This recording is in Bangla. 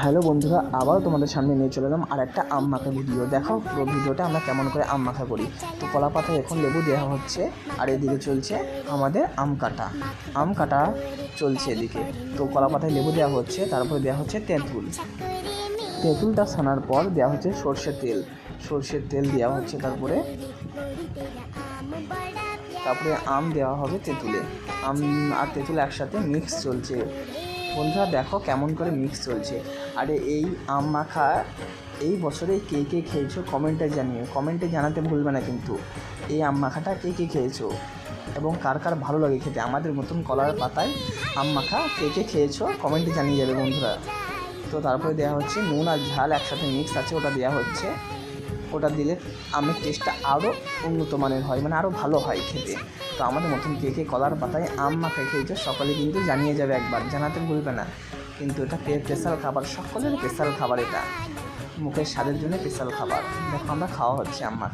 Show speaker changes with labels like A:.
A: হ্যালো বন্ধুরা, আবারও তোমাদের সামনে নিয়ে চলে এলাম আর একটা আম মাখা ভিডিও। দেখো পুরো ভিডিওটা আমরা কেমন করে আম মাখা করি। তো কলা পাতায় এখন লেবু দেওয়া হচ্ছে, আর এদিকে চলছে আমাদের আম কাটা চলছে এদিকে। তো কলা পাতায় লেবু দেওয়া হচ্ছে, তারপরে দেওয়া হচ্ছে তেঁতুলটা ছানার পর দেওয়া হচ্ছে সর্ষের তেল দেওয়া হচ্ছে। তারপরে আম দেওয়া হবে তেঁতুলে। আম আর তেঁতুল একসাথে মিক্স চলছে। বন্ধুরা দেখো কেমন করে মিক্স চলছে। আর এই আম মাখা এই বছরে কে কে খেয়েছো কমেন্টে জানাতে ভুলবে না কিন্তু এই আম মাখাটা কে কে খেয়েছো এবং কার কার ভালো লাগে খেতে। আমাদের মতন কলার পাতায় আম মাখা কে কে খেয়েছো কমেন্টে জানিয়ে যাবে বন্ধুরা। তো তারপরে দেওয়া হচ্ছে নুন আর ঝাল একসাথে মিক্স আছে, ওটা দেওয়া হচ্ছে। ওটা দিলে আমের টেস্টটা আরও উন্নত মানের হয়, মানে আরও ভালো হয় খেতে। তো আমাদের মতন কে কে কলার পাতায় আম মাখা খেয়েছে সকলে কিন্তু জানিয়ে যাবে, একবার জানাতে ভুলবে না। কিন্তু এটা স্পেশাল খাবার, সকলের স্পেশাল খাবার, এটা মুখের স্বাদের জন্য স্পেশাল খাবার। দেখো আমরা খাওয়া হচ্ছে আম মাখা।